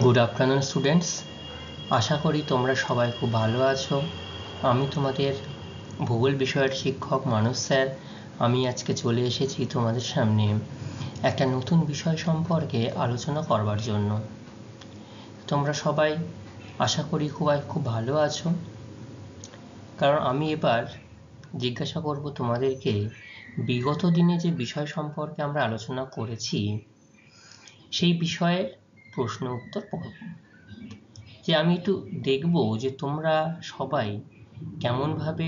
Good afternoon students, আশা করি তোমরা সবাই খুব ভালো আছো। আমি তোমাদের ভূগোল বিষয়ের শিক্ষক মানস স্যার। আমি আজকে চলে এসেছি তোমাদের সামনে একটা নতুন বিষয় সম্পর্কে আলোচনা করবার জন্য। তোমরা সবাই আশা করি খুব ভালো আছো, কারণ আমি এবার জিজ্ঞাসা করব তোমাদেরকে বিগত দিনে যে বিষয় সম্পর্কে আমরা আলোচনা করেছি সেই বিষয়ের প্রশ্ন উত্তর পড়ব। যে আমি একটু দেখব যে তোমরা সবাই কেমনভাবে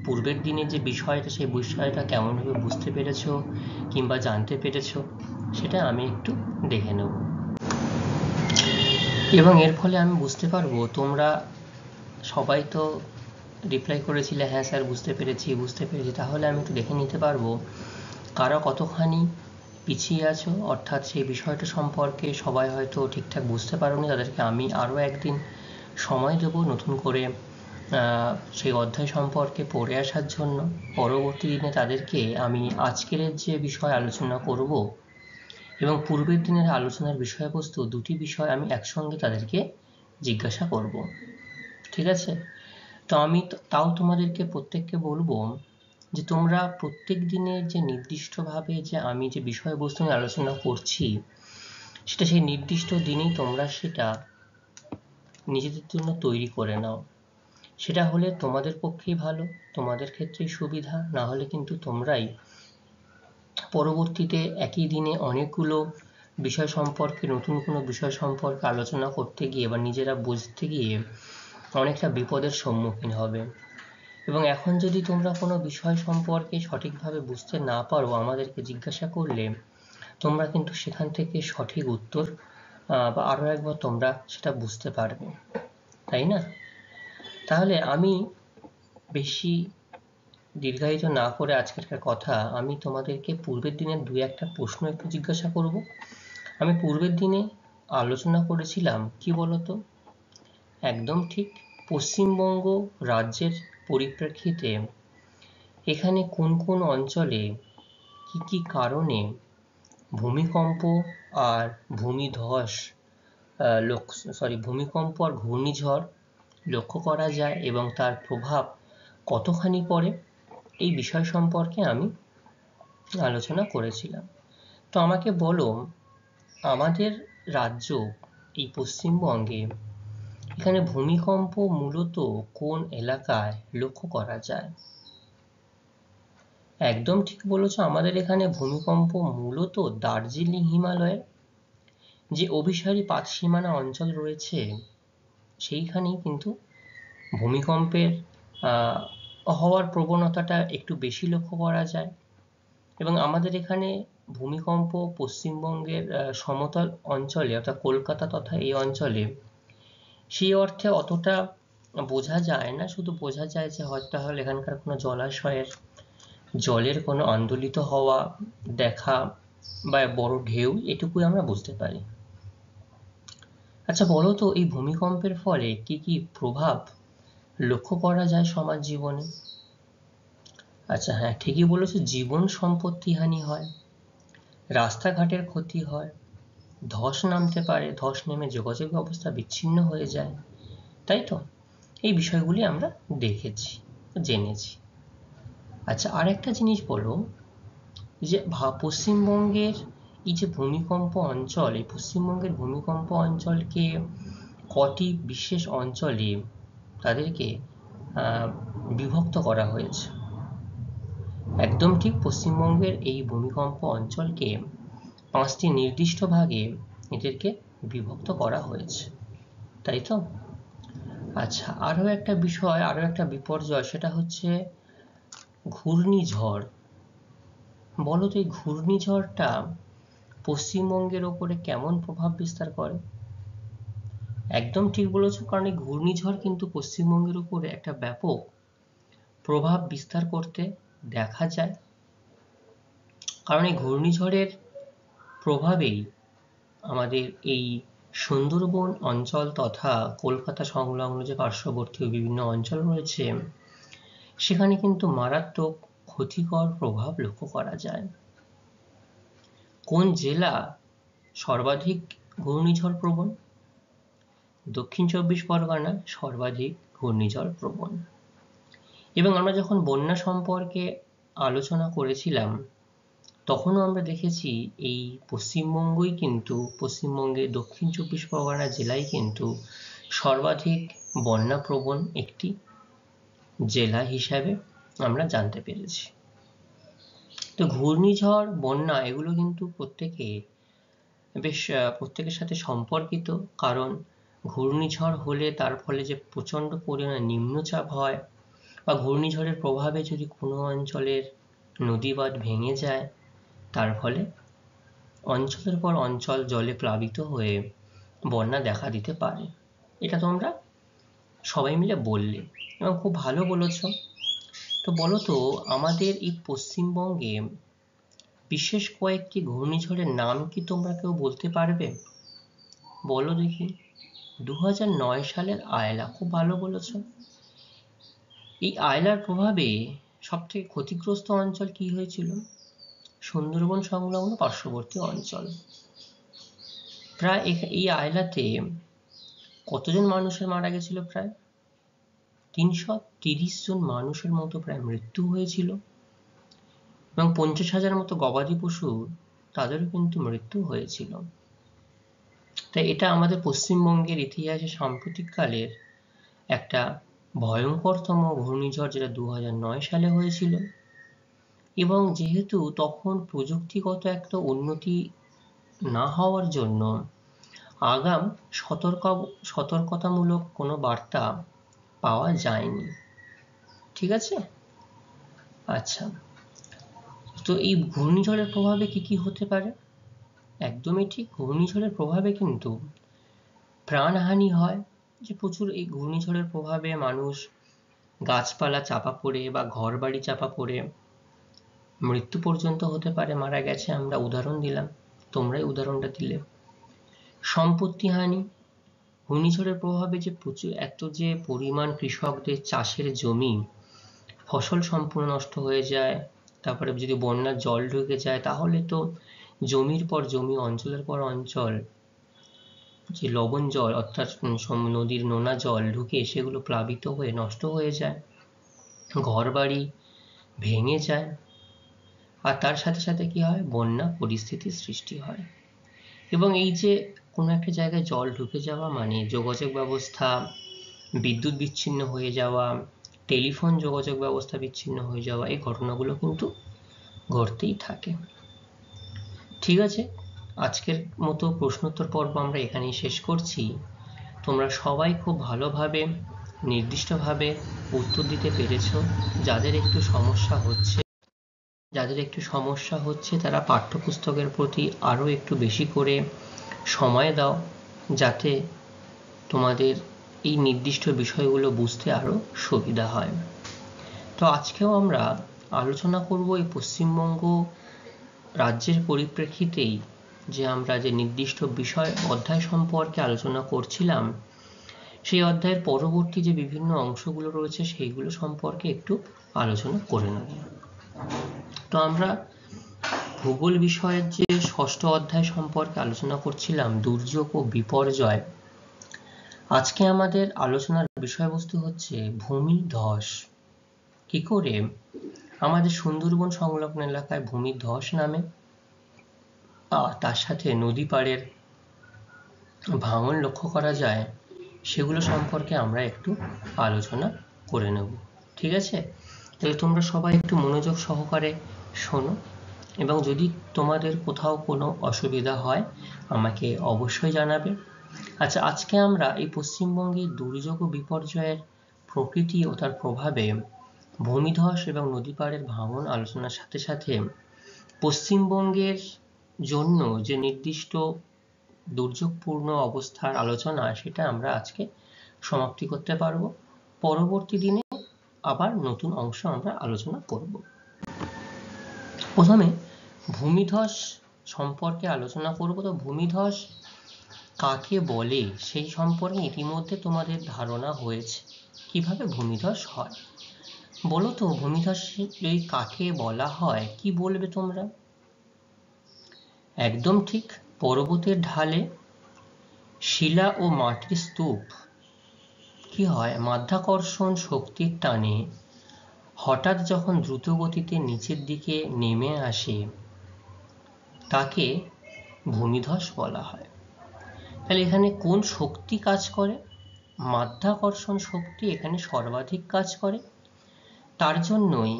পূর্বের দিনের যে বিষয়টা সেই বিষয়টা কেমনভাবে বুঝতে পেরেছো কিংবা জানতে পেরেছো, সেটা আমি একটু দেখে নেব এবং এর ফলে আমি বুঝতে পারবো তোমরা সবাই তো রিপ্লাই করেছিলে হ্যাঁ স্যার বুঝতে পেরেছি। তাহলে আমি একটু দেখে নিতে পারবো কারা কতখানি পিছিয়ে আছো, অর্থাৎ সেই বিষয়টা সম্পর্কে সবাই হয়তো ঠিকঠাক বুঝতে পারোনি। তাদেরকে আমি আরও একদিন সময় দেবো নতুন করে সেই অধ্যায় সম্পর্কে পড়ে আসার জন্য। পরবর্তী দিনে তাদেরকে আমি আজকের যে বিষয় আলোচনা করব এবং পূর্বের দিনের আলোচনার বিষয়বস্তু দুটি বিষয় আমি একসঙ্গে তাদেরকে জিজ্ঞাসা করব। ঠিক আছে? তো আমি তাও তোমাদেরকে প্রত্যেককে বলবো যে তোমরা প্রত্যেক দিনের যে নির্দিষ্টভাবে যে আমি যে বিষয়বস্তু নিয়ে আলোচনা করছি সেটা সেই নির্দিষ্ট দিনেই তোমরা সেটা নিজেদের জন্য তৈরি করে নাও। সেটা হলে তোমাদের পক্ষেই ভালো, তোমাদের ক্ষেত্রেই সুবিধা। না হলে কিন্তু তোমরাই পরবর্তীতে একই দিনে অনেকগুলো বিষয় সম্পর্কে নতুন কোনো বিষয় সম্পর্কে আলোচনা করতে গিয়ে বা নিজেরা বুঝতে গিয়ে অনেকটা বিপদের সম্মুখীন হবে। এবং এখন যদি তোমরা কোনো বিষয় সম্পর্কে সঠিকভাবে বুঝতে না পারো, আমাদেরকে জিজ্ঞাসা করলে তোমরা কিন্তু সেখান থেকে সঠিক উত্তর বা আরও একবার তোমরা সেটা বুঝতে পারবে, তাই না? তাহলে আমি বেশি দীর্ঘায়িত না করে আজকেরকার কথা আমি তোমাদেরকে পূর্বের দিনের দুই একটা প্রশ্ন একটু জিজ্ঞাসা করব। আমি পূর্বের দিনে আলোচনা করেছিলাম কি বলতো, একদম ঠিক পশ্চিমবঙ্গ রাজ্যের পরিপ্রেক্ষিতে এখানে কোন কোন অঞ্চলে কি কি কারণে ভূমিকম্প আর ভূমিধস ভূমিকম্প আর ঘূর্ণিঝড় লক্ষ্য করা যায় এবং তার প্রভাব কতখানি পড়ে, এই বিষয় সম্পর্কে আমি আলোচনা করেছিলাম। তো আমাকে বলো, আমাদের রাজ্য এই পশ্চিমবঙ্গে এখানে ভূমিকম্প মূলত কোন এলাকায় লক্ষ্য করা যায়? একদম ঠিক বলেছ, আমাদের এখানে ভূমিকম্প মূলত দার্জিলিং হিমালয়ের যে অভিসারী পাতসীমানা অঞ্চল রয়েছে সেইখানেই কিন্তু ভূমিকম্পের হওয়ার প্রবণতাটা একটু বেশি লক্ষ্য করা যায়। এবং আমাদের এখানে ভূমিকম্প পশ্চিমবঙ্গের সমতল অঞ্চলে অর্থাৎ কলকাতা তথা এই অঞ্চলে সেই অর্থে অতটা বোঝা যায় না, শুধু বোঝা যায় যে হয়তো তাহলে এখানকার কোনো জলাশয়ের জলের কোনো আন্দোলিত হওয়া দেখা বা বড় ঢেউ, এটুকুই আমরা বুঝতে পারি। আচ্ছা বলো তো, এই ভূমিকম্পের ফলে কি কি প্রভাব লক্ষ্য করা যায় সমাজ জীবনে? আচ্ছা হ্যাঁ, ঠিকই বলেছো, জীবন সম্পত্তি হানি হয়, রাস্তাঘাটের ক্ষতি হয়, ধস নামতে পারে, ধস নেমে যোগাযোগ ব্যবস্থা বিচ্ছিন্ন হয়ে যায়, তাই তো? এই বিষয়গুলি আমরা দেখেছি, জেনেছি। আচ্ছা আরেকটা জিনিস বলো, যে পশ্চিমবঙ্গের এই যে ভূমিকম্প অঞ্চল, এই পশ্চিমবঙ্গের ভূমিকম্প অঞ্চলকে কটি বিশেষ অঞ্চলে তাদেরকে বিভক্ত করা হয়েছে? একদম ঠিক, পশ্চিমবঙ্গের এই ভূমিকম্প অঞ্চলকে 5টি নির্দিষ্ট ভাগে এদেরকে বিভক্ত করা হয়েছে, তাই তো? আচ্ছা আরও একটা বিষয়, আরও একটা বিপর্যয়, সেটা হচ্ছে ঘূর্ণিঝড়। বলো তো এই ঘূর্ণিঝড়টা পশ্চিমবঙ্গের ওপরে কেমন প্রভাব বিস্তার করে? একদম ঠিক বলেছো, কারণ এই ঘূর্ণিঝড় কিন্তু পশ্চিমবঙ্গের উপরে একটা ব্যাপক প্রভাব বিস্তার করতে দেখা যায়। কারণ এই ঘূর্ণিঝড়ের প্রভাবেই আমাদের এই সুন্দরবন অঞ্চল তথা কলকাতা সংলগ্ন যে পার্শ্ববর্তী বিভিন্ন অঞ্চল রয়েছে সেখানে কিন্তু মারাত্মক ক্ষতিকর প্রভাব লক্ষ্য করা যায়। কোন জেলা সর্বাধিক ঘূর্ণিঝড় প্রবণ? দক্ষিণ চব্বিশ পরগনা সর্বাধিক ঘূর্ণিঝড় প্রবণ। এবং আমরা যখন বন্যা সম্পর্কে আলোচনা করেছিলাম তখনও আমরা দেখেছি এই পশ্চিমবঙ্গের দক্ষিণ চব্বিশ পরগনা জেলায় কিন্তু সর্বাধিক বন্যাপ্রবণ একটি জেলা হিসাবে আমরা জানতে পেরেছি। তো ঘূর্ণিঝড়, বন্যা এগুলো কিন্তু প্রত্যেকের সাথে সম্পর্কিত, কারণ ঘূর্ণিঝড় হলে তার ফলে যে প্রচণ্ড পরিমাণে নিম্নচাপ হয় বা ঘূর্ণিঝড়ের প্রভাবে যদি কোনো অঞ্চলের নদী বাঁধ ভেঙে যায় তার ফলে অঞ্চলের পর অঞ্চল জলে প্লাবিত হয়ে বন্যা দেখা দিতে পারে। এটা তোমরা সবাই মিলে বললে এবং খুব ভালো বলেছ। তো বলো তো, আমাদের এই পশ্চিমবঙ্গে বিশেষ কয়েকটি ঘূর্ণিঝড়ের নাম কি তোমরা কেউ বলতে পারবে? বলো দেখি। 2009 সালের আয়লা, খুব ভালো বলেছ। এই আয়লার প্রভাবে সবথেকে ক্ষতিগ্রস্ত অঞ্চল কি হয়েছিল? সুন্দরবন সংলগ্ন পার্শ্ববর্তী অঞ্চল। প্রায় এই আয়লাতে কতজন মানুষের মারা গেছিল? প্রায় 330 জন মানুষের মতো প্রায় মৃত্যু হয়েছিল এবং 50,000 মতো গবাদি পশু তাদেরও কিন্তু মৃত্যু হয়েছিল। তাই এটা আমাদের পশ্চিমবঙ্গের ইতিহাসে সাম্প্রতিককালের একটা ভয়ঙ্করতম ঘূর্ণিঝড়, যেটা 2009 সালে হয়েছিল। এবং যেহেতু তখন প্রযুক্তিগত একটা উন্নতি না হওয়ার জন্য আগাম সতর্কতামূলক কোনো বার্তা পাওয়া যায়নি। ঠিক আছে? আচ্ছা, তো এই ঘূর্ণিঝড়ের প্রভাবে কি কি হতে পারে? একদমই ঠিক, ঘূর্ণিঝড়ের প্রভাবে কিন্তু প্রাণহানি হয়। যে প্রচুর এই ঘূর্ণিঝড়ের প্রভাবে মানুষ গাছপালা চাপা পড়ে বা ঘরবাড়ি চাপা পড়ে মৃত্যু পর্যন্ত হতে পারে, মারা গেছে। আমরা উদাহরণ দিলাম, তোমরাই উদাহরণটা দিলে। সম্পত্তিহানি, ঘূর্ণিঝড়ের প্রভাবে যে পরিমাণ কৃষকদের চাষের জমি ফসল সম্পূর্ণ নষ্ট হয়ে যায়। তারপরে যদি বন্যার জল ঢুকে যায় তাহলে তো জমির পর জমি, অঞ্চলের পর অঞ্চল যে লবণ জল অর্থাৎ নদীর নোনা জল ঢুকে সেগুলো প্লাবিত হয়ে নষ্ট হয়ে যায়, ঘরবাড়ি ভেঙে যায়। আর তার সাথে সাথে কি হয়? বন্যা পরিস্থিতির সৃষ্টি হয়। এবং এই যে কোনো একটা জায়গায় জল ঢুকে যাওয়া মানে যোগাযোগ ব্যবস্থা বিদ্যুৎ বিচ্ছিন্ন হয়ে যাওয়া, টেলিফোন যোগাযোগ ব্যবস্থা বিচ্ছিন্ন হয়ে যাওয়া, এই ঘটনাগুলো কিন্তু ঘটতেই থাকে। ঠিক আছে, আজকের মতো প্রশ্নোত্তর পর্ব আমরা এখানেই শেষ করছি। তোমরা সবাই খুব ভালোভাবে নির্দিষ্টভাবে উত্তর দিতে পেরেছো। যাদের একটু সমস্যা হচ্ছে তারা পাঠ্যপুস্তকের প্রতি আরও একটু বেশি করে সময় দাও, যাতে তোমাদের এই নির্দিষ্ট বিষয়গুলো বুঝতে আরও সুবিধা হয়। তো আজকেও আমরা আলোচনা করব এই পশ্চিমবঙ্গ রাজ্যের পরিপ্রেক্ষিতেই আমরা যে নির্দিষ্ট বিষয় অধ্যায় সম্পর্কে আলোচনা করছিলাম, সেই অধ্যায়ের পরবর্তী যে বিভিন্ন অংশগুলো রয়েছে সেইগুলো সম্পর্কে একটু আলোচনা করে নেব। তো আমরা ভূগোল বিষয়ের যে ষষ্ঠ অধ্যায় সম্পর্কে আলোচনা করছিলাম, দুর্যোগ ও বিপর্যয়, আজকে আমাদের আলোচনার বিষয়বস্তু হচ্ছে ভূমিধস। কি করে আমাদের সুন্দরবন সংলগ্ন এলাকায় ভূমিধস নামে, তার সাথে নদী পাড়ের ভাঙন লক্ষ্য করা যায়, সেগুলো সম্পর্কে আমরা একটু আলোচনা করে নেব। ঠিক আছে? তাহলে তোমরা সবাই একটু মনোযোগ সহকারে শোনো, এবং যদি তোমাদের কোথাও কোনো অসুবিধা হয় আমাকে অবশ্যই জানাবে। আচ্ছা, আজকে আমরা এই পশ্চিমবঙ্গের দুর্যোগ ও বিপর্যয়ের প্রকৃতি ও তার প্রভাবে ভূমিধস এবং নদী পাড়ের ভাঙন আলোচনার সাথে সাথে পশ্চিমবঙ্গের জন্য যে নির্দিষ্ট দুর্যোগপূর্ণ অবস্থার আলোচনা, সেটা আমরা আজকে সমাপ্তি করতে পারবো। পরবর্তী দিনে আবার নতুন অংশ আমরা আলোচনা করব। প্রথমে ভূমিধস সম্পর্কে আলোচনা করব। তো ভূমিধস কাকে বলে সেই সম্পর্কে ইতিমধ্যে তোমাদের ধারণা হয়েছে। কিভাবে ভূমিধস হয় বলো তো? ভূমিধস যদি কাকে বলা হয় কি বলবে তোমরা? একদম ঠিক, পর্বতের ঢালে শিলা ও মাটির স্তূপ কি হয়, মাধ্যাকর্ষণ শক্তির টানে হঠাৎ যখন দ্রুত গতিতে নিচের দিকে নেমে আসে তাকে ভূমিধস বলা হয়। তাহলে এখানে কোন শক্তি কাজ করে? মাধ্যাকর্ষণ শক্তি এখানে সর্বাধিক কাজ করে, তার জন্যই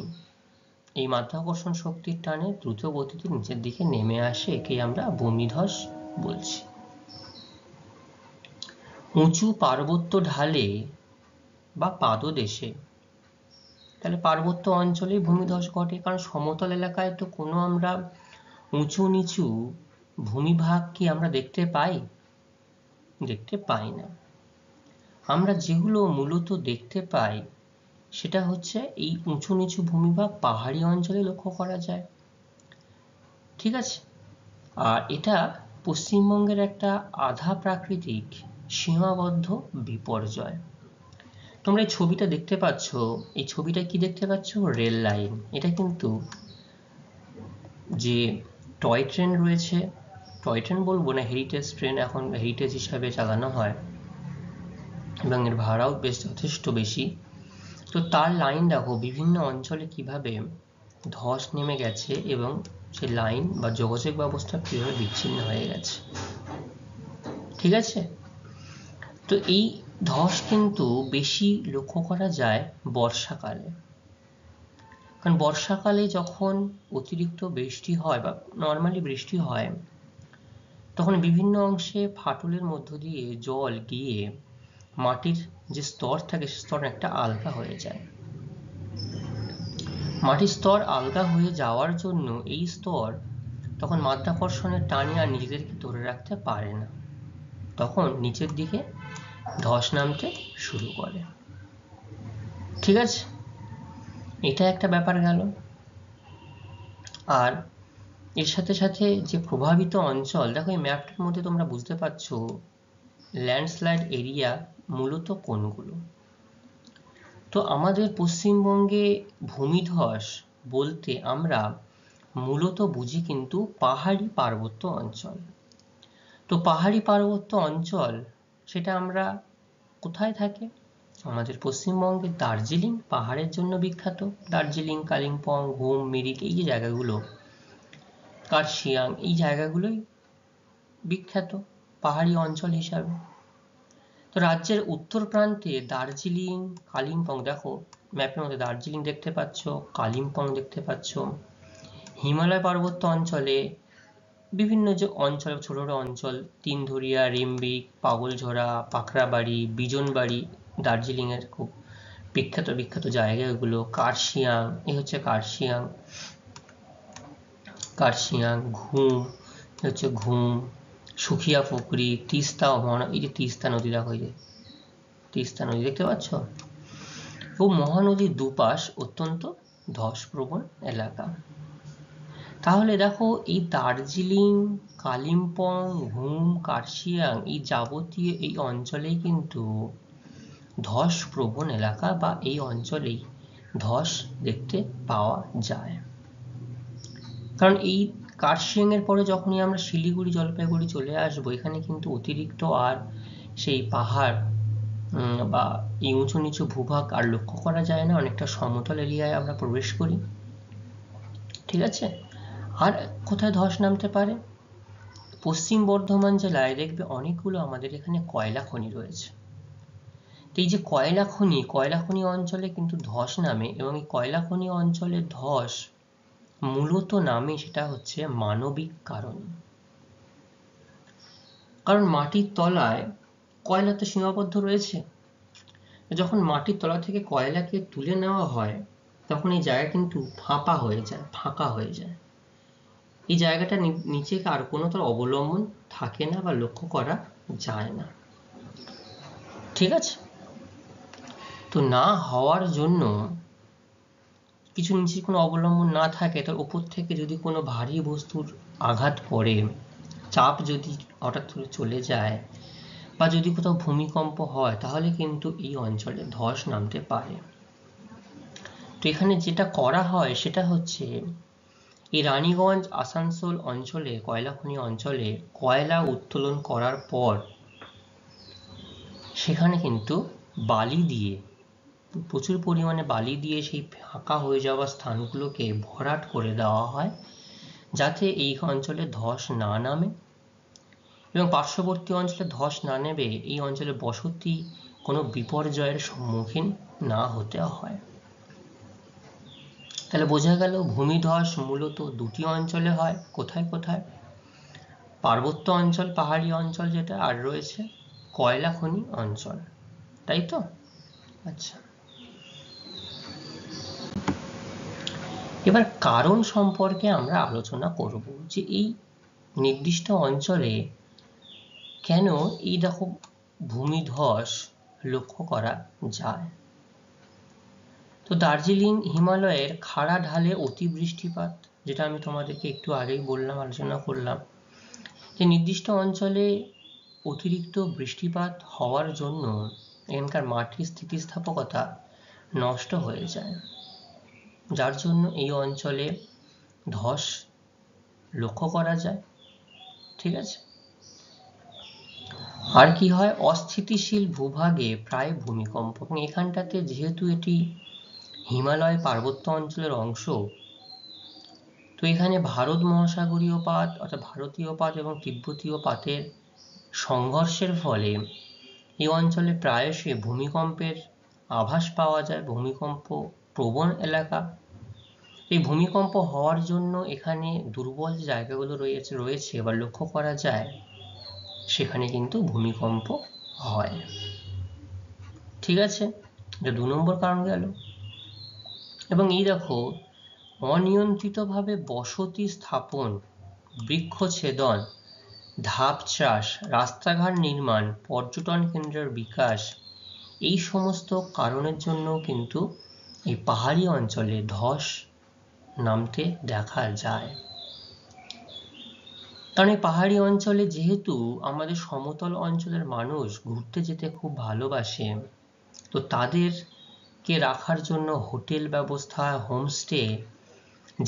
এই মাধ্যাকর্ষণ শক্তির টানে দ্রুত গতিতে নিচের দিকে নেমে আসে, একে আমরা ভূমিধস বলছি। উঁচু পার্বত্য ঢালে বা পাদদেশে, তাহলে পার্বত্য অঞ্চলেই ভূমিধস ঘটে, কারণ সমতল এলাকায় তো কোনো আমরা উঁচু নিচু ভূমিভাগ কি আমরা দেখতে পাই? দেখতে পাই না। আমরা যেগুলো মূলত দেখতে পাই সেটা হচ্ছে এই উঁচু নিচু ভূমিভাগ পাহাড়ি অঞ্চলে লক্ষ্য করা যায়, ঠিক আছে? আর এটা পশ্চিমবঙ্গের একটা আধা প্রাকৃতিক সীমাবদ্ধ বিপর্যয়। তোমরা এই ছবিটা দেখতে পাচ্ছ, এই ছবিটা কি দেখতে পাচ্ছ? Rail line. এটা কিন্তু যে টয় ট্রেন রয়েছে, টয় ট্রেন বলবো না, হেরিটেজ ট্রেন এখন হেরিটেজ হিসাবে চালানো হয় এবং এর ভাড়াও বেশ যথেষ্ট বেশি। তো তার লাইন দেখো বিভিন্ন অঞ্চলে কিভাবে ধস নেমে গেছে এবং সেই লাইন বা যোগাযোগ ব্যবস্থা কিভাবে বিচ্ছিন্ন হয়ে গেছে, ঠিক আছে? তো এই ধস কিন্তু বেশি লক্ষ্য করা যায় বর্ষাকালে, কারণ বর্ষাকালে যখন অতিরিক্ত বৃষ্টি হয় বা নর্মালি বৃষ্টি হয়, তখন বিভিন্ন অংশে ফাটলের মধ্য দিয়ে জল গিয়ে মাটির যে স্তর থাকে সে স্তর একটা আলগা হয়ে যায়। মাটির স্তর আলগা হয়ে যাওয়ার জন্য এই স্তর তখন মাধ্যাকর্ষণের টানে আর নিজেদেরকে ধরে রাখতে পারে না, তখন নিচের দিকে ধস নামতে শুরু করে, ঠিক আছে? এটা একটা ব্যাপার গেল। আর এর সাথে সাথে যে প্রভাবিত অঞ্চল, দেখো এই ম্যাপটার মধ্যে তোমরা বুঝতে পারছো ল্যান্ডস্লাইড এরিয়া মূলত কোনগুলো। তো আমাদের পশ্চিমবঙ্গে ভূমিধস বলতে আমরা মূলত বুঝি কিন্তু পাহাড়ি পার্বত্য অঞ্চল। তো পাহাড়ি পার্বত্য অঞ্চল সেটা আমরা কোথায় থাকে? আমাদের পশ্চিমবঙ্গে দার্জিলিং পাহাড়ের জন্য বিখ্যাত। দার্জিলিং, কালিম্পং, ঘুম, মিরিক, এই যে জায়গাগুলো, কার্শিয়াং, এই জায়গাগুলোই বিখ্যাত পাহাড়ি অঞ্চল হিসাবে। তো রাজ্যের উত্তর প্রান্তে দার্জিলিং, কালিম্পং, দেখো ম্যাপের মধ্যে দার্জিলিং দেখতে পাচ্ছ, কালিম্পং দেখতে পাচ্ছ। হিমালয় পার্বত্য অঞ্চলে বিভিন্ন যে অঞ্চল, ছোট ছোট অঞ্চল, তিনধুরিয়া, রিম্বিক, পাগলঝোড়া, পাখরাবাড়ি, বিজনবাড়ি, দার্জিলিং এর খুব বিখ্যাত বিখ্যাত জায়গা এগুলো। কার্শিয়াং, এই হচ্ছে কার্শিয়াং, কার্শিয়াং, ঘুম, হচ্ছে ঘুম, সুখিয়া পুকুরি, তিস্তা, এই যে তিস্তা নদী, দেখো এই যে তিস্তা নদী দেখতে পাচ্ছ। ও মহানদীর দুপাশ অত্যন্ত ধসপ্রবণ এলাকা। তাহলে দেখো এই দার্জিলিং, কালিম্পং, ঘুম, কার্শিয়াং, এই যাবতীয় এই অঞ্চলেই কিন্তু ধসপ্রবণ এলাকা বা এই অঞ্চলেই ধস দেখতে পাওয়া যায়। কারণ এই কার্শিয়াং এর পরে যখনই আমরা শিলিগুড়ি, জলপাইগুড়ি চলে আসবো, এখানে কিন্তু অতিরিক্ত আর সেই পাহাড় বা এই উঁচু নিচু ভূভাগ আর লক্ষ্য করা যায় না, অনেকটা সমতল এরিয়ায় আমরা প্রবেশ করি, ঠিক আছে? আর কোথায় ধস নামতে পারে? পশ্চিম বর্ধমান জেলায় দেখবে অনেকগুলো আমাদের এখানে কয়লা খনি রয়েছে। এই যে কয়লা খনি অঞ্চলে কিন্তু ধস নামে, এবং এই কয়লা খনি অঞ্চলে ধস মূলত নামে সেটা হচ্ছে মানবিক কারণে। কারণ মাটির তলায় কয়লা তো সীমাবদ্ধ রয়েছে, যখন মাটির তলা থেকে কয়লাকে তুলে নেওয়া হয় তখন এই জায়গা কিন্তু ফাঁপা হয়ে যায়, ফাঁকা হয়ে যায়। এই জায়গাটা নিচে আর কোনো তার অবলম্বন থাকে না বা লক্ষ্য করা যায় না, ঠিক আছে? তো না হওয়ার জন্য কিছু নিচে কোনো অবলম্বন না থাকে, তার উপর থেকে যদি কোনো ভারী বস্তুর আঘাত পড়ে, চাপ যদি হঠাৎ করে চলে যায়, বা যদি কোথাও ভূমিকম্প হয়, তাহলে কিন্তু এই অঞ্চলে ধস নামতে পারে। তো এখানে যেটা করা হয় সেটা হচ্ছে এই রানীগঞ্জ, আসানসোল অঞ্চলে, কয়লা খনি অঞ্চলে কয়লা উত্তোলন করার পর সেখানে কিন্তু বালি দিয়ে, প্রচুর পরিমাণে বালি দিয়ে সেই ফাঁকা হয়ে যাওয়া স্থানগুলোকে ভরাট করে দেওয়া হয়, যাতে এই অঞ্চলে ধস না নামে এবং পার্শ্ববর্তী অঞ্চলে ধস না নেমে এই অঞ্চলে বসতি কোনো বিপর্যয়ের সম্মুখীন না হতে হয়। তাহলে বোঝা গেল ভূমিধস মূলত দুটি অঞ্চলে হয়। কোথায় কোথায়? পার্বত্য অঞ্চল, পাহাড়ি অঞ্চল যেটা, আর রয়েছে কয়লা খনি অঞ্চল, তাই তো? আচ্ছা, এবার কারণ সম্পর্কে আমরা আলোচনা করব যে এই নির্দিষ্ট অঞ্চলে কেন এই রকম ভূমিধস লক্ষ্য করা যায়। তো দার্জিলিং হিমালয়ের খাড়া ঢালে অতিবৃষ্টিপাত, যেটা আমি তোমাদেরকে একটু আগেই বললাম, আলোচনা করলাম, যে নির্দিষ্ট অঞ্চলে অতিরিক্ত বৃষ্টিপাত হওয়ার জন্য এখানকার মাটির স্থিতিস্থাপকতা নষ্ট হয়ে যায়, যার জন্য এই অঞ্চলে ধস লক্ষ্য করা যায়। ঠিক আছে? আর কি হয়, অস্থিতিশীল ভূভাগে প্রায় ভূমিকম্প, এবং এখানটাতে যেহেতু এটি হিমালয় পার্বত্য অঞ্চলের অংশ, তো এখানে ভারত মহাসাগরীয় পাত অর্থাৎ ভারতীয় পাত এবং তিব্বতীয় পাতের সংঘর্ষের ফলে এই অঞ্চলে প্রায়শই ভূমিকম্পের আভাস পাওয়া যায়, ভূমিকম্প প্রবণ এলাকা। এই ভূমিকম্প হওয়ার জন্য এখানে দুর্বল যে জায়গাগুলো রয়েছে বা লক্ষ্য করা যায়, সেখানে কিন্তু ভূমিকম্প হয়। ঠিক আছে, এটা 2 নম্বর কারণ গেল। এবং এই দেখো, অনিয়ন্ত্রিতভাবে বসতি স্থাপন, বৃক্ষছেদন, ধাপ চাষ, রাস্তাঘাট নির্মাণ, পর্যটন কেন্দ্রের বিকাশ, এই সমস্ত কারণের জন্য কিন্তু এই পাহাড়ি অঞ্চলে ধস নামতে দেখা যায়। কারণ এই পাহাড়ি অঞ্চলে যেহেতু আমাদের সমতল অঞ্চলের মানুষ ঘুরতে যেতে খুব ভালোবাসে, তো তাদেরকে রাখার জন্য হোটেল ব্যবস্থা, হোমস্টে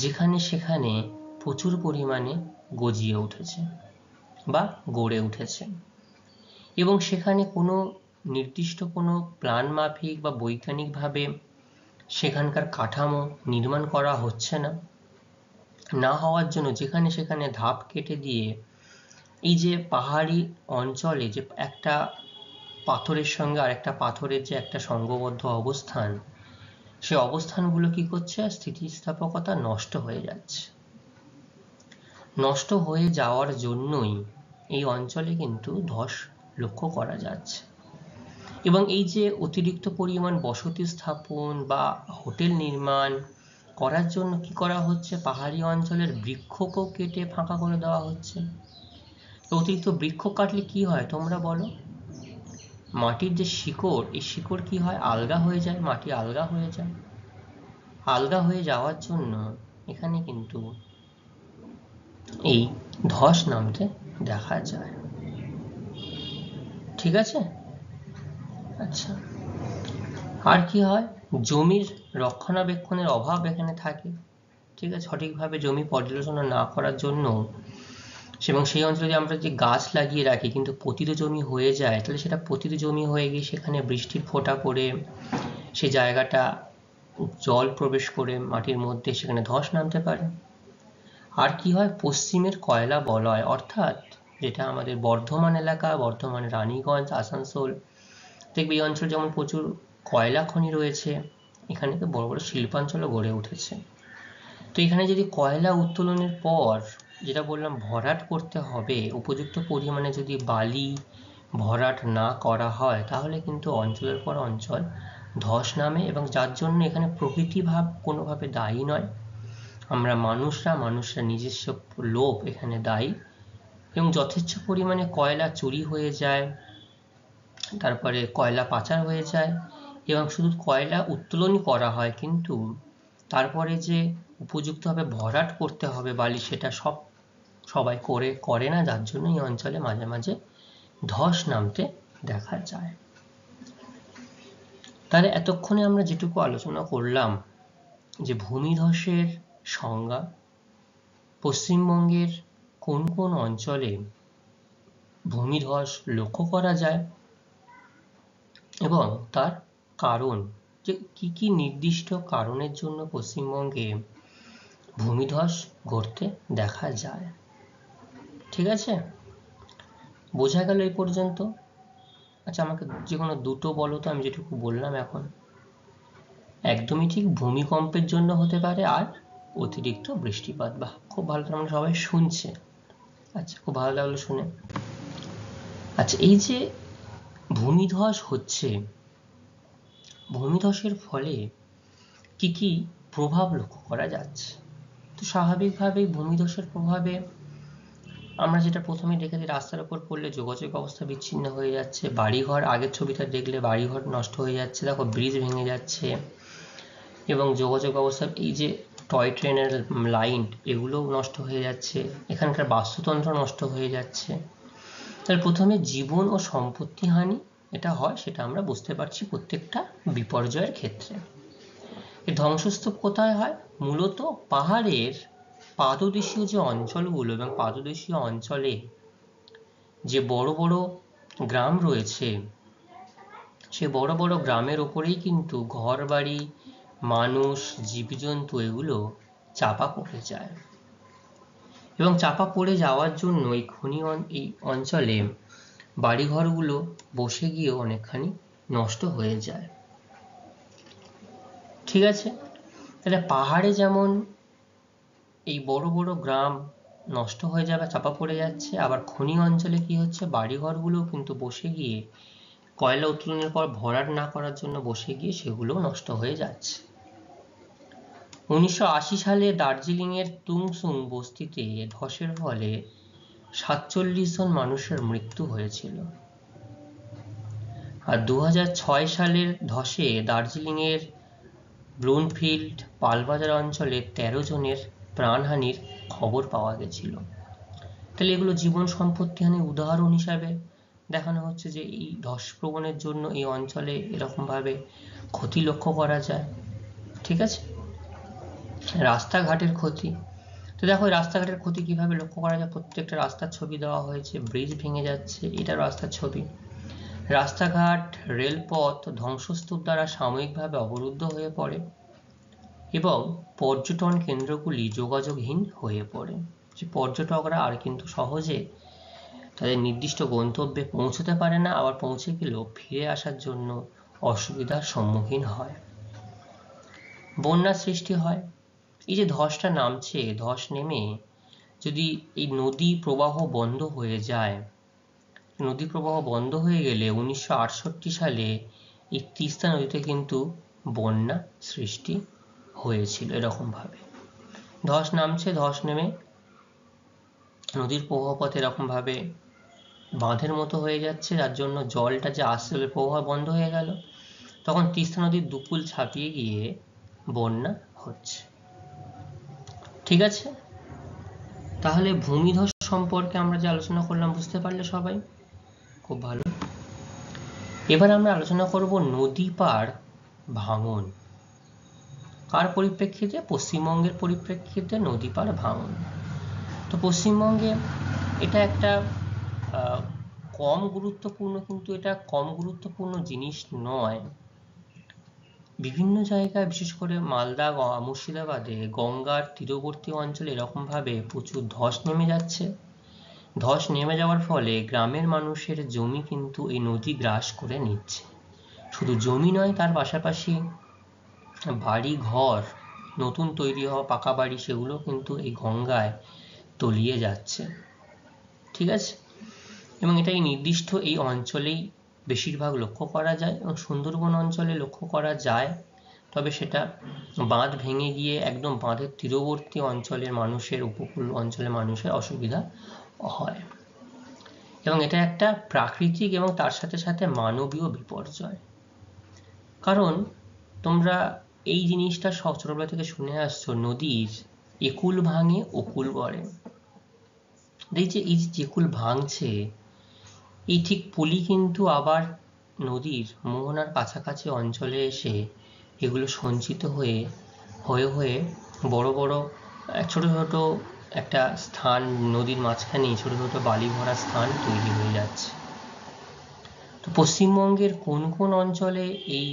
যেখানে সেখানে প্রচুর পরিমাণে গজিয়ে উঠেছে বা গড়ে উঠেছে, এবং সেখানে কোনো নির্দিষ্ট কোনো প্ল্যান মাফিক বা বৈজ্ঞানিকভাবে সেখানকার কাঠামো নির্মাণ করা হচ্ছে না। না হওয়ার জন্য যেখানে সেখানে ধাপ কেটে দিয়ে এই যে পাহাড়ি অঞ্চলে যে একটা পাথরের সঙ্গে আরেকটা পাথরের যে একটা সঙ্গবদ্ধ অবস্থান, সে অবস্থানগুলো কি করছে, স্থিতিস্থাপকতা নষ্ট হয়ে যাচ্ছে। নষ্ট হয়ে যাওয়ার জন্যই এই অঞ্চলে কিন্তু ধস লক্ষ্য করা যাচ্ছে। এবং এই যে অতিরিক্ত পরিমাণ বসতি স্থাপন বা হোটেল নির্মাণ করার জন্য কি করা হচ্ছে, পাহাড়ি অঞ্চলের বৃক্ষকেও কেটে ফাঁকা করে দেওয়া হচ্ছে। অতিরিক্ত বৃক্ষ কাটলে কি হয় তোমরা বলো? মাটির যে শিকড়, এই শিকড় কি হয়, আলগা হয়ে যায়, মাটি আলগা হয়ে যায়। আলগা হয়ে যাওয়ার জন্য এখানে কিন্তু এই ধস নামতে দেখা যায়। ঠিক আছে? আচ্ছা, আর কি হয়, জমির রক্ষণাবেক্ষণের অভাব এখানে থাকে। ঠিক আছে, সঠিকভাবে জমি পর্যালোচনা না করার জন্য, এবং সেই অঞ্চলে আমরা যে গাছ লাগিয়ে রাখি কিন্তু পতিত জমি হয়ে যায়, তাহলে সেটা পতিত জমি হয়ে গিয়ে সেখানে বৃষ্টির ফোঁটা পড়ে সেই জায়গাটা জল প্রবেশ করে মাটির মধ্যে, সেখানে ধস নামতে পারে। আর কি হয়, পশ্চিমের কয়লা বলয়, অর্থাৎ যেটা আমাদের বর্ধমান এলাকা, বর্ধমান, রানীগঞ্জ, আসানসোল, দেখবে এই অঞ্চলে যেমন প্রচুর কয়লা খনি রয়েছে, এখানে তো বড় বড় শিল্পাঞ্চলও গড়ে উঠেছে। তো এখানে যদি কয়লা উত্তোলনের পর, যেটা বললাম, ভরাট করতে হবে, উপযুক্ত পরিমাণে যদি বালি ভরাট না করা হয়, তাহলে কিন্তু অঞ্চলের পর অঞ্চল ধস নামে, এবং যার জন্য এখানে প্রকৃতি ভাব কোনোভাবে দায়ী নয়। আমরা মানুষরা নিজস্ব লোভ এখানে দায়ী, এবং যথেচ্ছ পরিমাণে কয়লা চুরি হয়ে যায়, তারপরে কয়লা পাচার হয়ে যায়, এবং শুধু কয়লা উত্তোলনই করা হয়, কিন্তু তারপরে যে উপযুক্তভাবে ভরাট করতে হবে বালি, সেটা সবাই করে না, যার জন্য এই অঞ্চলে মাঝে মাঝে ধস নামতে দেখা যায়। তাহলে এতক্ষণে আমরা যেটুকু আলোচনা করলাম, যে ভূমিধসের সংজ্ঞা, পশ্চিমবঙ্গের কোন কোন অঞ্চলে ভূমিধস লক্ষ্য করা যায়, এবং তার কারণ, যে কি কি নির্দিষ্ট কারণের জন্য পশ্চিমবঙ্গে ভূমিধস ঘটতে দেখা যায়। ঠিক আছে, বোঝা গেল এই পর্যন্ত? আচ্ছা, আমাকে যে কোনো দুটো বলো তো, আমি যেটুকু বললাম এখন। একদমই ঠিক, ভূমিকম্পের জন্য হতে পারে, আর অতিরিক্ত বৃষ্টিপাত। বাহ, খুব ভালো, তার মানে সবাই শুনছে। আচ্ছা, খুব ভালো লাগলো শুনে। আচ্ছা, এই যে ভূমিধস হচ্ছে, ভূমিধসের ফলে কি কি প্রভাব লক্ষ্য করা যাচ্ছে? তো স্বাভাবিকভাবেই ভূমিধসের প্রভাবে আমরা যেটা প্রথমে দেখেছি, রাস্তার উপর পড়লে যোগাযোগ অবস্থা বিচ্ছিন্ন হয়ে যাচ্ছে, বাড়িঘর, আগের ছবিটা দেখলে বাড়িঘর নষ্ট হয়ে যাচ্ছে, দেখো ব্রিজ ভেঙে যাচ্ছে, এবং যোগাযোগ ব্যবস্থা, এই যে টয় ট্রেনের লাইন, এগুলোও নষ্ট হয়ে যাচ্ছে, এখানকার বাস্তুতন্ত্র নষ্ট হয়ে যাচ্ছে। তাহলে প্রথমে জীবন ও সম্পত্তি হানি এটা হয়, সেটা আমরা বুঝতে পারছি প্রত্যেকটা বিপর্যয়ের ক্ষেত্রে। এই ধ্বংসস্তূপ কোথায় হয়? মূলত পাহাড়ের পাদদেশীয় যে অঞ্চলগুলো, এবং পাদদেশীয় অঞ্চলে যে বড় বড় গ্রাম রয়েছে, সে বড় বড় গ্রামের ওপরেই কিন্তু ঘর বাড়ি, মানুষ, জীবজন্তু এগুলো চাপা পড়ে যায়, এবং চাপা পড়ে যাওয়ার জন্য এই অঞ্চলে বাড়িঘরগুলো বসে গিয়ে অনেকখানি নষ্ট হয়ে যায়। ঠিক আছে, তাহলে পাহাড়ে যেমন এই বড় বড় গ্রাম নষ্ট হয়ে যাবে, চাপা পড়ে যাচ্ছে, আবার খনি অঞ্চলে কি হচ্ছে, বাড়িঘরগুলো কিন্তু বসে গিয়ে কয়লা উত্তোলনের পর ভরাট না করার জন্য বসে গিয়ে সেগুলো নষ্ট হয়ে যাচ্ছে। 1980 সালে দার্জিলিংয়ের তুংসুং বস্তিতে ধসের ফলে 47 জন মানুষের মৃত্যু হয়েছিল। আর 2006 সালের ধসে দার্জিলিংয়ের ব্লুমফিল্ড পালবাজার অঞ্চলে 13 জনের প্রাণহানির খবর পাওয়া গেছিল। তাহলে এগুলো জীবন সম্পত্তি হানির উদাহরণ হিসাবে দেখানো হচ্ছে, যে এই ধসপ্রবণের জন্য এই অঞ্চলে এরকমভাবে ক্ষতি লক্ষ্য করা যায়। ঠিক আছে, রাস্তাঘাটের ক্ষতি, তো দেখো রাস্তাঘাটের ক্ষতি কিভাবে লক্ষ্য করা যায়, প্রত্যেকটা রাস্তার ছবি দেওয়া হয়েছে, ব্রিজ ভেঙে যাচ্ছে, এটা রাস্তার ছবি। রাস্তাঘাট, রেলপথ ধ্বংসস্তূপ দ্বারা সাময়িকভাবে অবরুদ্ধ হয়ে পড়ে, এবং পর্যটন কেন্দ্রগুলি যোগাযোগহীন হয়ে পড়ে, যে পর্যটকরা আর কিন্তু সহজে তাদের নির্দিষ্ট গন্তব্যে পৌঁছতে পারে না, আবার পৌঁছে গেলেও ফিরে আসার জন্য অসুবিধার সম্মুখীন হয়। বন্যার সৃষ্টি হয়, এই যে ধসটা নামছে, ধস নেমে যদি এই নদী প্রবাহ বন্ধ হয়ে যায়, নদী প্রবাহ বন্ধ হয়ে গেলে 1968 সালে এই তিস্তা নদীতে কিন্তু বন্যা সৃষ্টি হয়েছিল এরকমভাবে। ধস নামছে, ধস নেমে নদীর প্রবাহপথ এরকমভাবে বাঁধের মতো হয়ে যাচ্ছে, যার জন্য জলটা যে আসছিল প্রবাহ বন্ধ হয়ে গেল, তখন তিস্তা নদীর দুকুল ছাপিয়ে গিয়ে বন্যা হচ্ছে। ঠিক আছে, তাহলে ভূমিধস সম্পর্কে আমরা যে আলোচনা করলাম, বুঝতে পারলে সবাই? খুব ভালো। এবার আমরা আলোচনা করব নদী পাড় ভাঙন। কার পরিপ্রেক্ষিতে? পশ্চিমবঙ্গের পরিপ্রেক্ষিতে নদী পাড় ভাঙন। তো পশ্চিমবঙ্গে এটা একটা কম গুরুত্বপূর্ণ, কিন্তু এটা কম গুরুত্বপূর্ণ জিনিস নয়। বিভিন্ন জায়গায়, বিশেষ করে মালদা, মুর্শিদাবাদে গঙ্গার তীরবর্তী অঞ্চলে এরকমভাবে প্রচুর ধস নেমে যাচ্ছে। ধস নেমে যাওয়ার ফলে গ্রামের মানুষের জমি কিন্তু এই নদী গ্রাস করে নিচ্ছে। শুধু জমি নয়, তার পাশাপাশি বাড়ি ঘর, নতুন তৈরি হওয়া পাকা বাড়ি, সেগুলো কিন্তু এই গঙ্গায় তলিয়ে যাচ্ছে। ঠিক আছে, এবং এটা এই নির্দিষ্ট এই অঞ্চলেই বেশিরভাগ লক্ষ্য করা যায়, এবং সুন্দরবন অঞ্চলে লক্ষ্য করা যায়, তবে সেটা বাঁধ ভেঙে গিয়ে একদম বাঁধের তীরবর্তী অঞ্চলের মানুষের, উপকূল অঞ্চলের মানুষের অসুবিধা হয়, এবং এটা একটা প্রাকৃতিক এবং তার সাথে সাথে মানবীয় বিপর্যয়। কারণ তোমরা এই জিনিসটা সব ছোটবেলা থেকে শুনে আসছো, নদীর একুল ভাঙে ওকুল গড়ে। এই যে একুল ভাঙছে, এই ঠিক পলি কিন্তু আবার নদীর মোহনার কাছাকাছি অঞ্চলে এসে এগুলো সঞ্চিত হয়ে হয়ে হয়ে বড় বড় ছোট ছোট একটা স্থান, নদীর মাঝখানে ছোট ছোট বালি ভরা স্থান তৈরি হয়ে যাচ্ছে। তো পশ্চিমবঙ্গের কোন কোন অঞ্চলে এই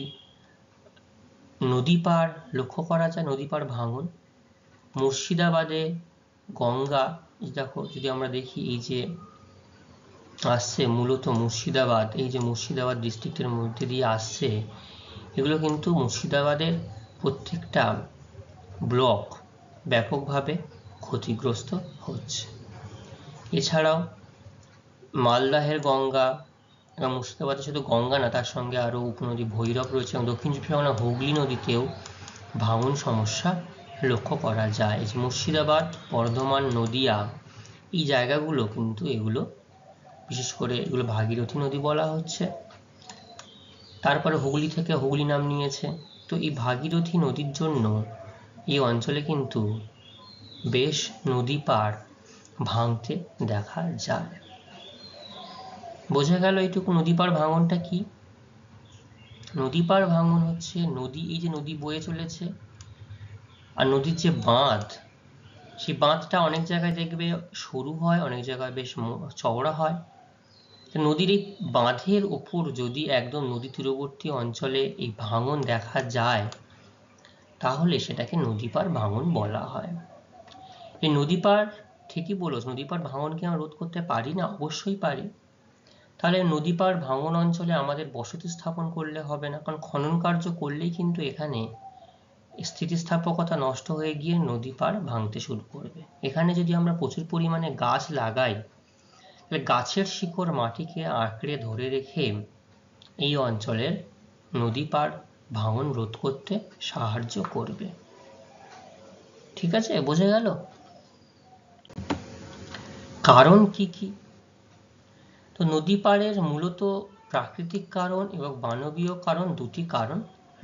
নদী পার লক্ষ্য করা যায়, নদী পার ভাঙন? মুর্শিদাবাদে গঙ্গা, দেখো যদি আমরা দেখি এই যে আসছে মূলত মুর্শিদাবাদ, এই যে মুর্শিদাবাদ ডিস্ট্রিক্টের মধ্যে দিয়ে আসছে, এগুলো কিন্তু মুর্শিদাবাদের প্রত্যেকটা ব্লক ব্যাপকভাবে ক্ষতিগ্রস্ত হচ্ছে। এছাড়াও মালদাহের গঙ্গা এবং মুর্শিদাবাদে শুধু গঙ্গা না, তার সঙ্গে আরও উপনদী ভৈরব রয়েছে এবং দক্ষিণ চব্বিশ পরগনা হুগলি নদীতেও ভাঙন সমস্যা লক্ষ্য করা যায়। যে মুর্শিদাবাদ, বর্ধমান, নদিয়া এই জায়গাগুলো কিন্তু এগুলো বিশেষ করে এগুলো ভাগীরথী নদী বলা হচ্ছে, তারপরে হুগলি থেকে হুগলি নাম নিয়েছে। তো এই ভাগীরথী নদীর জন্য এই অঞ্চলে কিন্তু বেশ নদী পাড় ভাঙতে দেখা যায়। বোঝা গেল এইটুকু নদী পাড় ভাঙনটা কি? নদী পাড় ভাঙন হচ্ছে নদী, এই যে নদী বয়ে চলেছে আর নদীর যে বাঁধ, সেই বাঁধটা অনেক জায়গায় দেখবে সরু হয়, অনেক জায়গায় বেশ চওড়া হয়। নদীর এই বাঁধের ওপর যদি একদম নদী তীরবর্তী অঞ্চলে এই ভাঙন দেখা যায় তাহলে সেটাকে নদী পাড় ভাঙন বলা হয়। এই নদী পাড় ঠিকই বলো, নদী পাড় ভাঙন কি আমরা রোধ করতে পারি না? অবশ্যই পারি। তাহলে নদী পাড় ভাঙন অঞ্চলে আমাদের বসতি স্থাপন করলে হবে না, কারণ খনন কার্য করলেই কিন্তু এখানে স্থিতিস্থাপকতা নষ্ট হয়ে গিয়ে নদী পাড় ভাঙতে শুরু করবে। এখানে যদি আমরা প্রচুর পরিমাণে গাছ লাগাই তাহলে গাছের শিকড় মাটিকে আঁকড়ে ধরে রেখে এই অঞ্চলের নদী পাড় ভাঙন রোধ করতে সাহায্য করবে। ঠিক আছে, বোঝা গেল? কারণ কি কি? তো নদী পাড়ের মূলত প্রাকৃতিক কারণ এবং মানবীয় কারণ, দুটি কারণ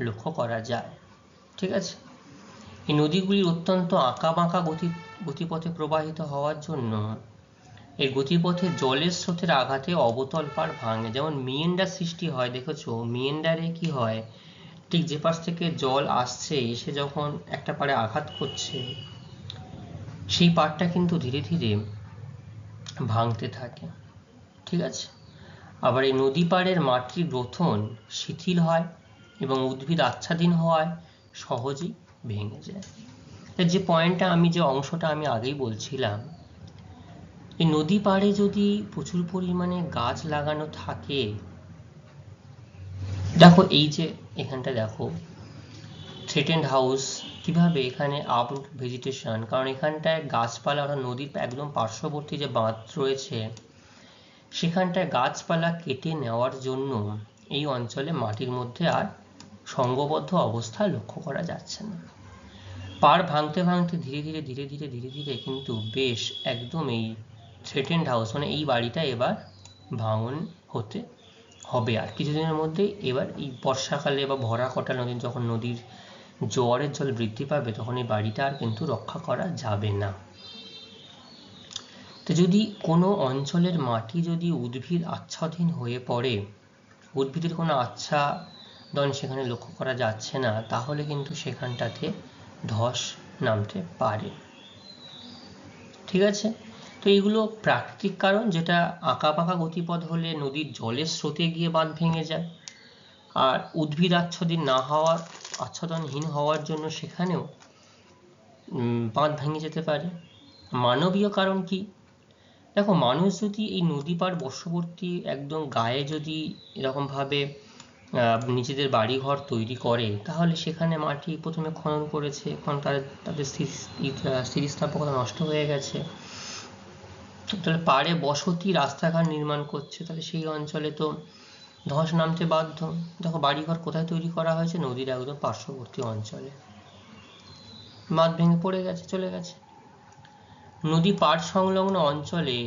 লক্ষ্য করা যায়। ঠিক আছে, এই নদীগুলি অত্যন্ত আঁকাবাঁকা গতিপথে প্রবাহিত হওয়ার জন্য এই গতিপথে জলের স্রোতের আঘাতে অবতল পাড় ভাঙে। যেমন মিয়েন্ডার সৃষ্টি হয়, দেখেছো মিয়েন্ডারে কি হয়, ঠিক যে পাশ থেকে জল আসছে এসে যখন একটা পাড়ে আঘাত করছে সেই পাড়টা কিন্তু ধীরে ধীরে ভাঙতে থাকে। ঠিক আছে, আবার এই নদী পাড়ের মাটির গ্রথন শিথিল হয় এবং উদ্ভিদ আচ্ছাদন হওয়ায় সহজেই ভেঙে যায়। যে পয়েন্টটা যে অংশটা আমি আগেই বলছিলাম, এই নদী পাড়ে যদি প্রচুর পরিমাণে গাছ লাগানো থাকে, দেখো এই যে এখানটা দেখো থ্রেটেন্ড হাউস কিভাবে এখানে আপরুট ভেজিটেশন, কারণ এখানটায় গাছপালা, অর্থাৎ নদীর একদম পার্শ্ববর্তী যে বাঁধ রয়েছে সেখানটায় গাছপালা কেটে নেওয়ার জন্য এই অঞ্চলে মাটির মধ্যে আর সঙ্গবদ্ধ অবস্থা লক্ষ্য করা যাচ্ছে না। পাড় ভাঙতে ভাঙতে ধীরে ধীরে ধীরে ধীরে ধীরে ধীরে কিন্তু বেশ একদম এই থ্রেটেন্ড হাউস মানে এই বাড়িটা এবার ভাঙন হতে হবে আর কিছুদিনের মধ্যে। এবার এই বর্ষাকালে বা ভরা কটা নদী যখন নদীর জোয়ারের জল বৃদ্ধি পাবে তখন এই বাড়িটা আর কিন্তু রক্ষা করা যাবে না। তো যদি কোনো অঞ্চলের মাটি যদি উদ্ভিদ আচ্ছাদন হয়ে পড়ে, উদ্ভিদের কোনো আচ্ছাদন সেখানে লক্ষ্য করা যাচ্ছে না, তাহলে কিন্তু সেখানটাতে ধস নামতে পারে। ঠিক আছে, তো এইগুলো প্রাকৃতিক কারণ, যেটা আঁকাবাঁকা গতিপথ হলে নদীর জলের স্রোতে গিয়ে বাঁধ ভেঙে যায়, আর উদ্ভিদ আচ্ছাদনহীন হওয়ার জন্য সেখানেও বাঁধ ভেঙে যেতে পারে। মানবীয় কারণ কি? দেখো মানুষ যদি এই নদী পাড় বর্ষবর্তী একদম গায়ে যদি এরকমভাবে নিজেদের বাড়িঘর তৈরি করে তাহলে সেখানে মাটি প্রথমে খনন করেছে, এখন তাদের স্থিতিস্থাপকতা নষ্ট হয়ে গেছে, তাহলে পাড়ে বসতি রাস্তাঘাট নির্মাণ করছে, তাহলে সেই অঞ্চলে তো ধস নামতে বাধ্য। দেখো বাড়িঘর কোথায় তৈরি করা হয়েছে? নদীর একদম পার্শ্ববর্তী অঞ্চলে, বাঁধ ভেঙে পড়ে গেছে, চলে গেছে। নদী পাড় সংলগ্ন অঞ্চলে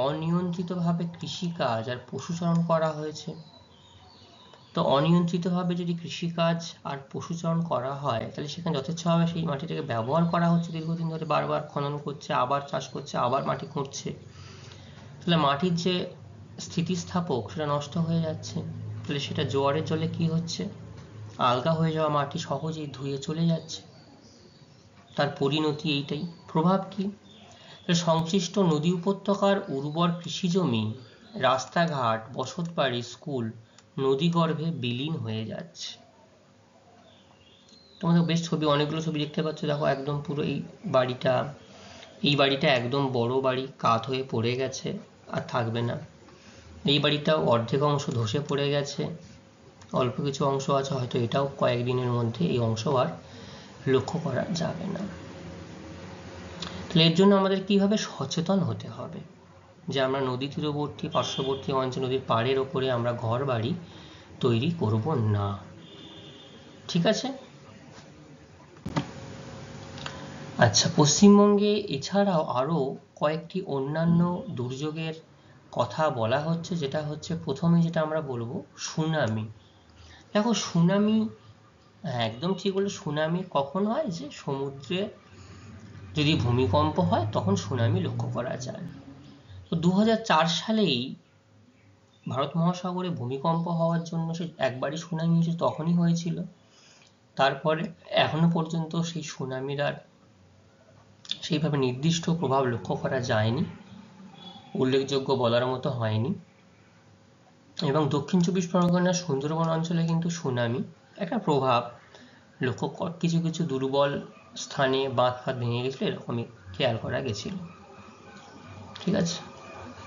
অনিয়ন্ত্রিতভাবে কৃষিকাজ আর পশুচারণ করা হয়েছে। তো অনিয়ন্ত্রিতভাবে যদি কৃষিকাজ আর পশুচারণ করা হয় তাহলে সেখানে যথেচ্ছভাবে সেই মাটিটাকে ব্যবহার করা হচ্ছে, দীর্ঘদিন ধরে বারবার খনন করছে, আবার চাষ করছে, আবার মাটি খুঁড়ছে, তাহলে মাটির যে স্থিতিস্থাপক সেটা নষ্ট হয়ে যাচ্ছে। তাহলে সেটা জোয়ারের জলে কি হচ্ছে, আলগা হয়ে যাওয়া মাটি সহজেই ধুয়ে চলে যাচ্ছে, তার পরিণতি এইটাই। প্রভাব কি? সংশ্লিষ্ট নদী উপত্যকার উর্বর কৃষিজমি, রাস্তাঘাট, বসতবাড়ি, স্কুল নদীগর্ভে বিলীন হয়ে যাচ্ছে। তোমাদের বেশ ছবি, অনেকগুলো ছবি দেখতে পাচ্ছ, দেখো একদম পুরো এই বাড়িটা একদম বড় বাড়ি, কাত হয়ে পড়ে গেছে, আর থাকবে না। এই বাড়িটাও অর্ধেক অংশ ধসে পড়ে গেছে, অল্প কিছু অংশ আছে, হয়তো এটাও কয়েকদিনের মধ্যে এই অংশ আর লক্ষ্য করা যাবে না। তাহলে এর জন্য আমাদের কিভাবে সচেতন হতে হবে যে আমরা নদী তীরবর্তী, পার্শ্ববর্তী অঞ্চল, নদীর পাড়ের ওপরে আমরা ঘর বাড়ি তৈরি করব না। ঠিক আছে। আচ্ছা, পশ্চিমবঙ্গে এছাড়াও আরও কয়েকটি অন্যান্য দুর্যোগের কথা বলা হচ্ছে, যেটা হচ্ছে প্রথমে যেটা আমরা বলবো সুনামি। দেখো সুনামি, একদম ঠিক বলে, সুনামি কখন হয়? যে সমুদ্রে যদি ভূমিকম্প হয় তখন সুনামি লক্ষ্য করা যায়। তো 2004 সালেই ভারত মহাসাগরে ভূমিকম্প হওয়ার জন্য সে একবারই সুনামি হয়েছে, তখনই হয়েছিল। তারপরে এখনো পর্যন্ত সেই সুনামির আর সেইভাবে নির্দিষ্ট প্রভাব লক্ষ্য করা যায়নি, উল্লেখযোগ্য বলার মতো হয়নি। এবং দক্ষিণ চব্বিশ পরগনার সুন্দরবন অঞ্চলে কিন্তু সুনামি একটা প্রভাব লক্ষ্য কিছু কিছু দুর্বল স্থানে বাঁধ ফাঁধ ভেঙে গেছিল, এরকমই খেয়াল করা গেছিল। ঠিক আছে।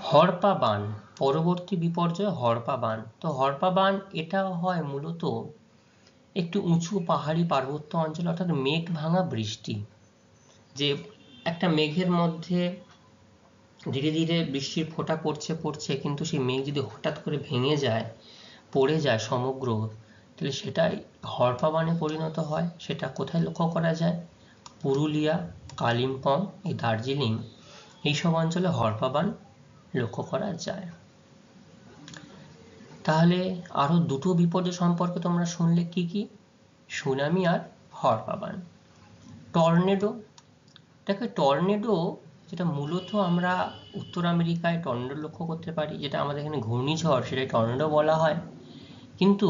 হড়পা বান, পরবর্তী বিপর্যয় হড়পা বান। তো হড়পা বান এটা হয় মূলত একটু উঁচু পাহাড়ি পার্বত্য অঞ্চল, অর্থাৎ মেঘ ভাঙা বৃষ্টি, যে একটা মেঘের মধ্যে ধীরে ধীরে বৃষ্টির ফোঁটা পড়ছে, কিন্তু সেই মেঘ যদি হঠাৎ করে ভেঙে যায়, পড়ে যায় সমগ্র, তাহলে সেটাই হড়পা বানে পরিণত হয়। সেটা কোথায় লক্ষ্য করা যায়? পুরুলিয়া, কালিম্পং, এই দার্জিলিং, এইসব অঞ্চলে হড়পা বান লক্ষ্য করা যায়। তাহলে আরো দুটো বিপর্যয় সম্পর্কে তোমরা শুনলে, কি কি? সুনামি আর হড়পা বান। টর্নেডো, দেখো টর্নেডো যেটা মূলত আমরা উত্তর আমেরিকায় টর্নেডো লক্ষ্য করতে পারি, যেটা আমাদের এখানে ঘূর্ণিঝড়, সেটাই টর্নেডো বলা হয়। কিন্তু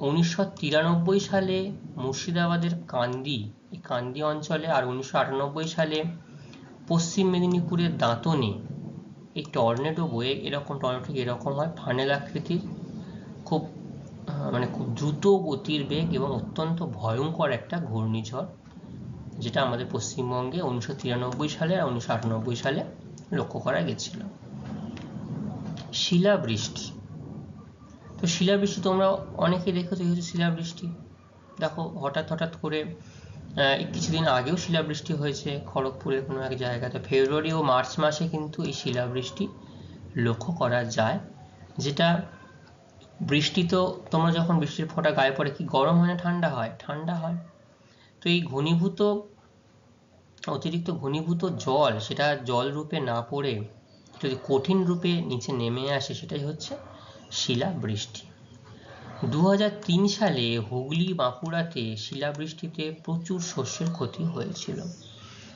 1993 সালে মুর্শিদাবাদের কান্দি, এই কান্দি অঞ্চলে, আর 1998 সালে পশ্চিম মেদিনীপুরের দাঁতনে এই টর্নেডো বয়ে, এরকম টর্নেডো এরকম হয়, ফানেল আকৃতির, খুব খুব দ্রুত গতির বেগ এবং অত্যন্ত ভয়ঙ্কর একটা ঘূর্ণিঝড়, যেটা আমাদের পশ্চিমবঙ্গে 1993 সালে আর 1998 সালে লক্ষ্য করা গেছিল। শিলাবৃষ্টি, তো শিলাবৃষ্টি তোমরা অনেকে দেখেছো, এই হচ্ছে শিলাবৃষ্টি। দেখো হঠাৎ করে কিছুদিন আগেও শিলাবৃষ্টি হয়েছে খড়গপুরের কোনো এক জায়গাতে। ফেব্রুয়ারি ও মার্চ মাসে কিন্তু এই শিলাবৃষ্টি লক্ষ্য করা যায়, যেটা বৃষ্টি, তো তোমরা যখন বৃষ্টির ফোঁটা গায়ে পড়ে কি গরম হয় না ঠান্ডা হয়? ঠান্ডা হয়। তো এই অতিরিক্ত ঘনীভূত জল, সেটা জল রূপে না পড়ে যদি কঠিন রূপে নিচে নেমে আসে, সেটাই হচ্ছে শিলাবৃষ্টি। 2003 সালে হুগলি, বাঁকুড়াতে শিলাবৃষ্টিতে প্রচুর শস্যের ক্ষতি হয়েছিল,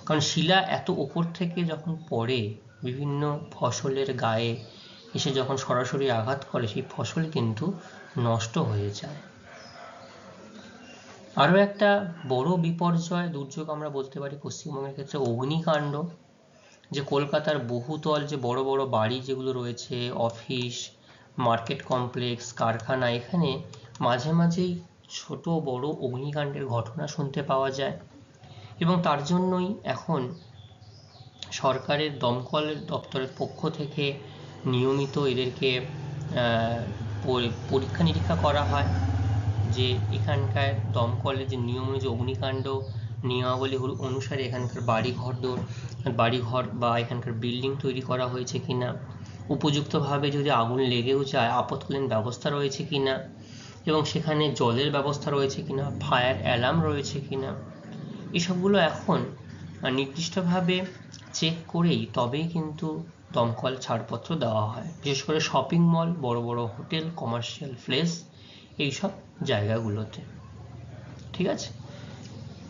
কারণ শিলা এত ওপর থেকে যখন পড়ে বিভিন্ন ফসলের গায়ে এসে যখন সরাসরি আঘাত করে, সেই ফসল কিন্তু নষ্ট হয়ে যায়। আরও একটা বড় বিপর্যয় দুর্যোগ আমরা বলতে পারি পশ্চিমবঙ্গের ক্ষেত্রে অগ্নিকাণ্ড, যে কলকাতার বহুতল যে বড় বড় বাড়ি যেগুলো রয়েছে, অফিস, মার্কেট কমপ্লেক্স, কারখানা, এখানে মাঝে মাঝেই ছোট বড় অগ্নিকাণ্ডের ঘটনা শুনতে পাওয়া যায়। এবং তার জন্যই এখন সরকারের দমকল দপ্তরের পক্ষ থেকে নিয়মিত এদেরকে পরীক্ষা নিরীক্ষা করা হয়, যে এখানকার দমকলের যে নিয়ম অনুযায়ী অগ্নিকাণ্ড নিয়মাবলী অনুসারে এখানকার বাড়িঘর বা এখানকার বিল্ডিং তৈরি করা হয়েছে কিনা, উপযুক্তভাবে যদি আগুন লেগেও যায় আপৎকালীন ব্যবস্থা রয়েছে কিনা, এবং সেখানে জলের ব্যবস্থা রয়েছে কিনা, ফায়ার অ্যালার্ম রয়েছে কিনা, এসবগুলো এখন নির্দিষ্টভাবে চেক করেই তবেই কিন্তু দমকল ছাড়পত্র দেওয়া হয়, বিশেষ করে শপিং মল, বড় বড় হোটেল, কমার্শিয়াল প্লেস, এইসব জায়গাগুলোতে। ঠিক আছে।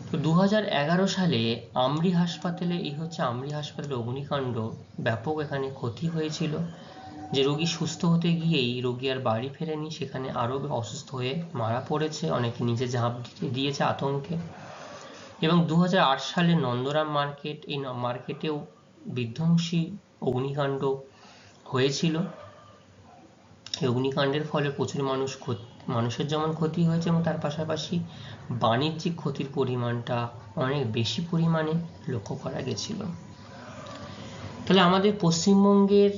তো 2011 সালে আমরি হাসপাতালে, এই হচ্ছে আমরি হাসপাতালে অগ্নিকাণ্ড, ব্যাপক এখানে ক্ষতি হয়েছিল, যে রোগী সুস্থ হতে গিয়েই রোগী আর বাড়ি ফেরেনি, সেখানে আরও অসুস্থ হয়ে মারা পড়েছে, অনেকে নিজে ঝাঁপ দিয়েছে আতঙ্কে। এবং 2008 সালে নন্দরাম মার্কেট, এই মার্কেটেও বিধ্বংসী অগ্নিকাণ্ড হয়েছিল, এই অগ্নিকাণ্ডের ফলে প্রচুর মানুষের যেমন ক্ষতি হয়েছে এবং তার পাশাপাশি বাণিজ্যিক ক্ষতির পরিমাণটা অনেক বেশি পরিমাণে লক্ষ্য করা গেছিল। তাহলে আমাদের পশ্চিমবঙ্গের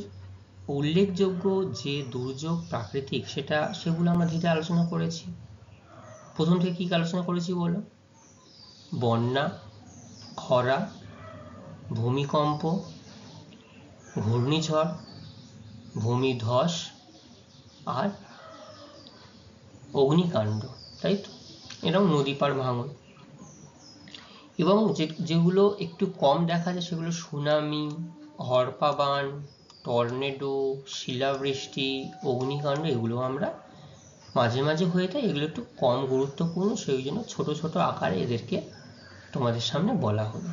উল্লেখযোগ্য যে দুর্যোগ প্রাকৃতিক সেগুলো আমরা ধীরে আলোচনা করেছি। প্রথম থেকে কি আলোচনা করেছি বলো? বন্যা, খরা, ভূমিকম্প, ঘূর্ণিঝড়, ভূমিধস আর অগ্নিকাণ্ড, তাই তো? এরকম নদী পার ভাঙন। এবং যেগুলো একটু কম দেখা যায় সেগুলো সুনামি, হড়পাবান, টর্নেডো, শিলাবৃষ্টি, অগ্নিকাণ্ড, এগুলো আমরা মাঝে মাঝে হয়ে থাকে। এগুলো একটু কম গুরুত্বপূর্ণ, সেই জন্য ছোট ছোট আকারে এদেরকে তোমাদের সামনে বলা হলো।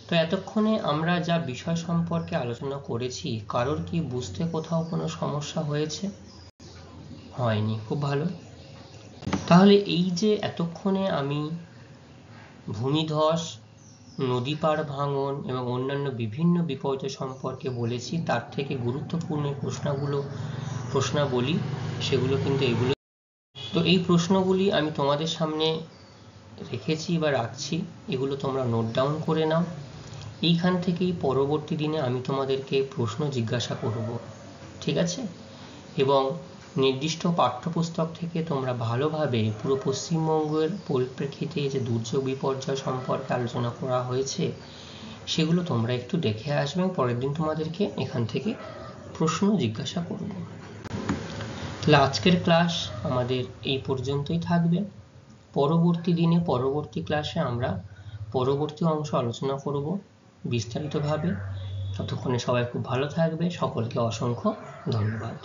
তো এতক্ষণে আমরা যা বিষয় সম্পর্কে আলোচনা করেছি, কারোর কি বুঝতে কোথাও কোনো সমস্যা হয়েছে? হয়নি, খুব ভালো। তাহলে এই যে এতক্ষণে আমি ভূমিধস, নদী পাড় ভাঙন এবং অন্যান্য বিভিন্ন বিপর্যয় সম্পর্কে বলেছি, তার থেকে গুরুত্বপূর্ণ প্রশ্নাবলী সেগুলো কিন্তু এগুলো। তো এই প্রশ্নগুলি আমি তোমাদের সামনে রেখেছি বা রাখছি, এগুলো তোমরা নোট ডাউন করে নাও। এইখান থেকেই পরবর্তী দিনে আমি তোমাদেরকে প্রশ্ন জিজ্ঞাসা করব, ঠিক আছে? এবং নির্দিষ্ট পাঠ্যপুস্তক থেকে তোমরা ভালোভাবে পুরো পশ্চিমবঙ্গের পরিপ্রেক্ষিতে যে দুর্যোগ বিপর্যয় সম্পর্কে আলোচনা করা হয়েছে সেগুলো তোমরা একটু দেখে আসবে। পরের দিন তোমাদেরকে এখান থেকে প্রশ্ন জিজ্ঞাসা করব। তাহলে আজকের ক্লাস আমাদের এই পর্যন্তই থাকবে। পরবর্তী দিনে পরবর্তী ক্লাসে আমরা পরবর্তী অংশ আলোচনা করব বিস্তারিতভাবে। ততক্ষণে সবাই খুব ভালো থাকবে। সকলকে অসংখ্য ধন্যবাদ।